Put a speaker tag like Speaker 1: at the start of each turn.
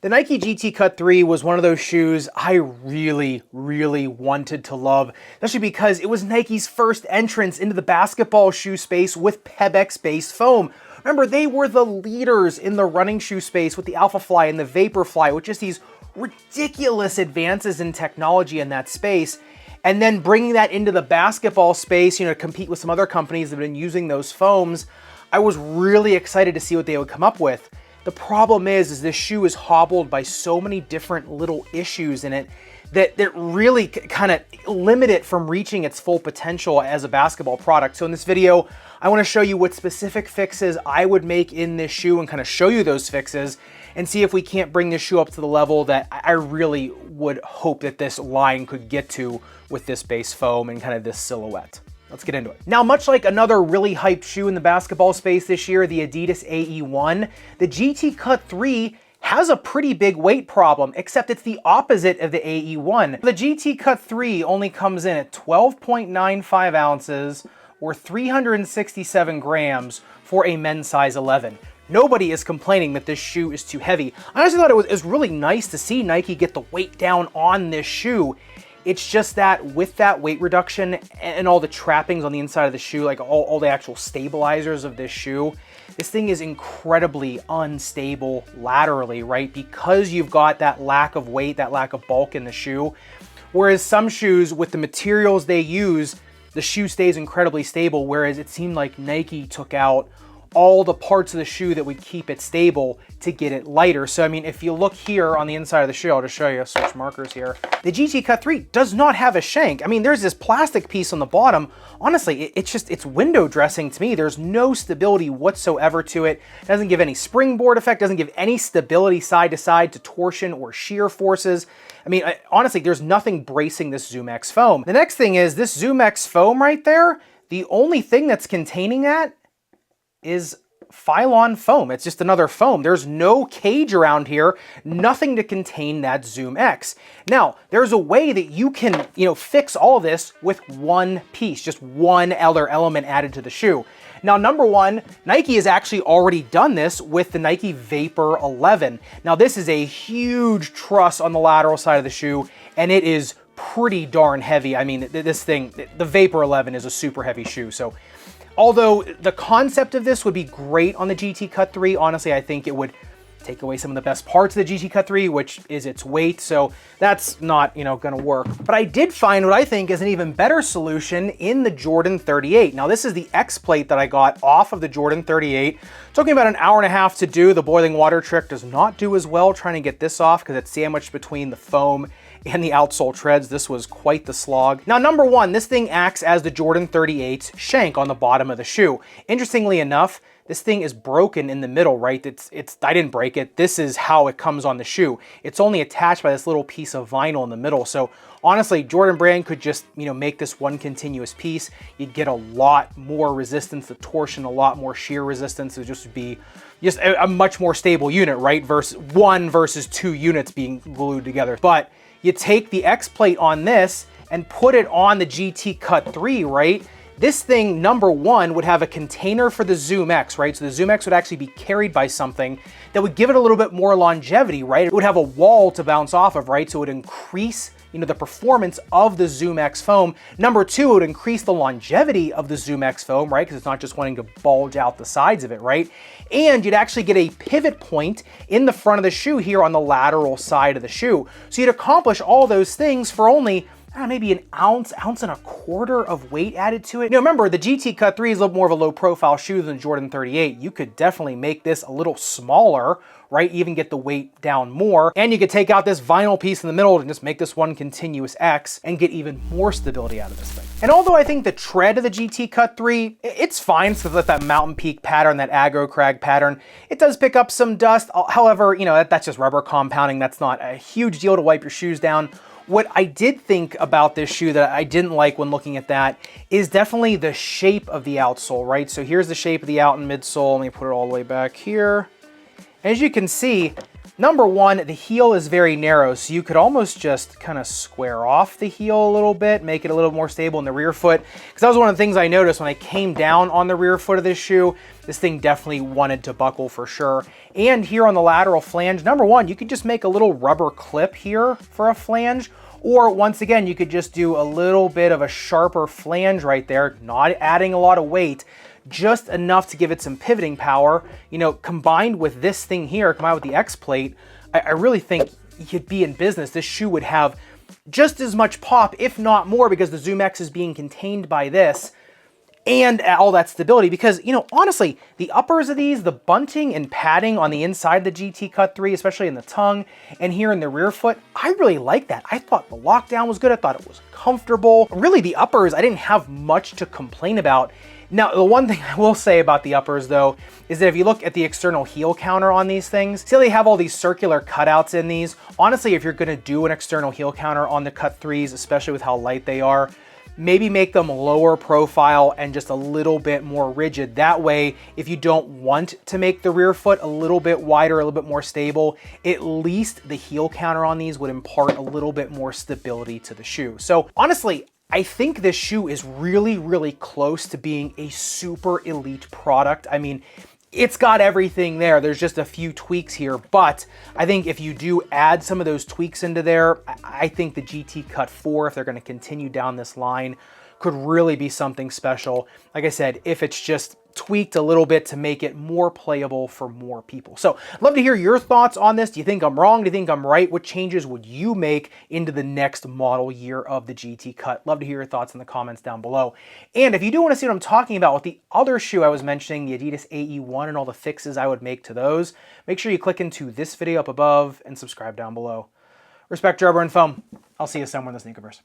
Speaker 1: The Nike GT Cut 3 was one of those shoes I really wanted to love, especially because it was Nike's first entrance into the basketball shoe space with Pebax-based foam. Remember, they were the leaders in the running shoe space with the Alpha Fly and the Vaporfly, with just these ridiculous advances in technology in that space. And then bringing that into the basketball space, to compete with some other companies that have been using those foams, I was really excited to see what they would come up with. The problem is this shoe is hobbled by so many different little issues in it that really kind of limit it from reaching its full potential as a basketball product. So in this video, I want to show you what specific fixes I would make in this shoe and kind of show you those fixes and see if we can't bring this shoe up to the level that I really would hope that this line could get to with this base foam and kind of this silhouette. Let's get into it. Now, much like another really hyped shoe in the basketball space this year, the Adidas AE1, the GT Cut 3 has a pretty big weight problem, except it's the opposite of the AE1. The GT Cut 3 only comes in at 12.95 ounces or 367 grams for a men's size 11. Nobody is complaining that this shoe is too heavy. I honestly thought it was really nice to see Nike get the weight down on this shoe. It's just that with that weight reduction and all the trappings on the inside of the shoe, like all the actual stabilizers of this shoe, this thing is incredibly unstable laterally, right? Because you've got that lack of weight, that lack of bulk in the shoe. Whereas some shoes, with the materials they use, the shoe stays incredibly stable, whereas it seemed like Nike took out all the parts of the shoe that would keep it stable to get it lighter. So, I mean, if you look here on the inside of the shoe, I'll just show you, switch markers here. The GT Cut 3 does not have a shank. I mean, there's this plastic piece on the bottom. Honestly, it's window dressing to me. There's no stability whatsoever to it. It doesn't give any springboard effect, doesn't give any stability side to side to torsion or shear forces. I mean, honestly, there's nothing bracing this ZoomX foam. The next thing is this ZoomX foam right there. The only thing that's containing that is Phylon foam. It's just another foam. There's no cage around here, nothing to contain that ZoomX. Now, there's a way that you can, fix all this with one piece, just one other element added to the shoe. Now, number one, Nike has actually already done this with the Nike Vapor 11. Now, this is a huge truss on the lateral side of the shoe, and it is pretty darn heavy. I mean, this thing, the Vapor 11 is a super heavy shoe, so although the concept of this would be great on the GT Cut 3, honestly, I think it would take away some of the best parts of the GT Cut 3, which is its weight, so that's not, gonna work. But I did find what I think is an even better solution in the Jordan 38. Now, this is the X plate that I got off of the Jordan 38. It took me about an hour and a half to do. The boiling water trick does not do as well trying to get this off because it's sandwiched between the foam and the outsole treads. This was quite the slog. Now, number one, this thing acts as the Jordan 38's shank on the bottom of the shoe. Interestingly enough, this thing is broken in the middle, right? I didn't break it. This is how it comes on the shoe. It's only attached by this little piece of vinyl in the middle. So honestly, Jordan Brand could just, make this one continuous piece. You'd get a lot more resistance to torsion, a lot more shear resistance. It would just be a much more stable unit, right? Versus two units being glued together. But you take the X plate on this and put it on the GT Cut 3, right? This thing, number one, would have a container for the ZoomX, right? So the ZoomX would actually be carried by something that would give it a little bit more longevity, right? It would have a wall to bounce off of, right? So it would increase, the performance of the ZoomX foam. Number two, it would increase the longevity of the ZoomX foam, right? Because it's not just wanting to bulge out the sides of it, right? And you'd actually get a pivot point in the front of the shoe here on the lateral side of the shoe. So you'd accomplish all those things for only maybe an ounce and a quarter of weight added to it. Remember, the GT Cut 3 is a little more of a low profile shoe than the Jordan 38. You could definitely make this a little smaller, right? Even get the weight down more. And you could take out this vinyl piece in the middle and just make this one continuous X and get even more stability out of this thing. And although I think the tread of the GT Cut 3, it's fine, so that mountain peak pattern, that aggro crag pattern, it does pick up some dust. However, that's just rubber compounding. That's not a huge deal to wipe your shoes down. What I did think about this shoe that I didn't like when looking at that is definitely the shape of the outsole, right? So here's the shape of the out and midsole. Let me put it all the way back here. As you can see, Number one, the heel is very narrow, so you could almost just kind of square off the heel a little bit, make it a little more stable in the rear foot. Because that was one of the things I noticed when I came down on the rear foot of this shoe. This thing definitely wanted to buckle for sure. And here on the lateral flange, number one, you could just make a little rubber clip here for a flange. Or once again, you could just do a little bit of a sharper flange right there, not adding a lot of weight, just enough to give it some pivoting power. You know, combined with this thing here, combined with the X plate, I really think you'd be in business. This shoe would have just as much pop, if not more, because the Zoom X is being contained by this and all that stability. Because, you know, honestly, the uppers of these, the bunting and padding on the inside of the GT Cut 3, especially in the tongue and here in the rear foot, I really like that. I thought the lockdown was good. I thought it was comfortable. Really, the uppers, I didn't have much to complain about. Now, the one thing I will say about the uppers though, is that if you look at the external heel counter on these things, see how they have all these circular cutouts in these? Honestly, if you're gonna do an external heel counter on the Cut 3s, especially with how light they are, maybe make them lower profile and just a little bit more rigid. That way, if you don't want to make the rear foot a little bit wider, a little bit more stable, at least the heel counter on these would impart a little bit more stability to the shoe. So honestly, I think this shoe is really, really close to being a super elite product. I mean, it's got everything there. There's just a few tweaks here, but I think if you do add some of those tweaks into there, I think the GT Cut 4, if they're gonna continue down this line, could really be something special. Like I said, if it's just tweaked a little bit to make it more playable for more people. So I'd love to hear your thoughts on this. Do you think I'm wrong? Do you think I'm right? What changes would you make into the next model year of the GT Cut? Love to hear your thoughts in the comments down below. And if you do want to see what I'm talking about with the other shoe I was mentioning, the Adidas AE1 and all the fixes I would make to those, make sure you click into this video up above and subscribe down below. Respect, Gerber, and foam. I'll see you somewhere in the Sneakerverse.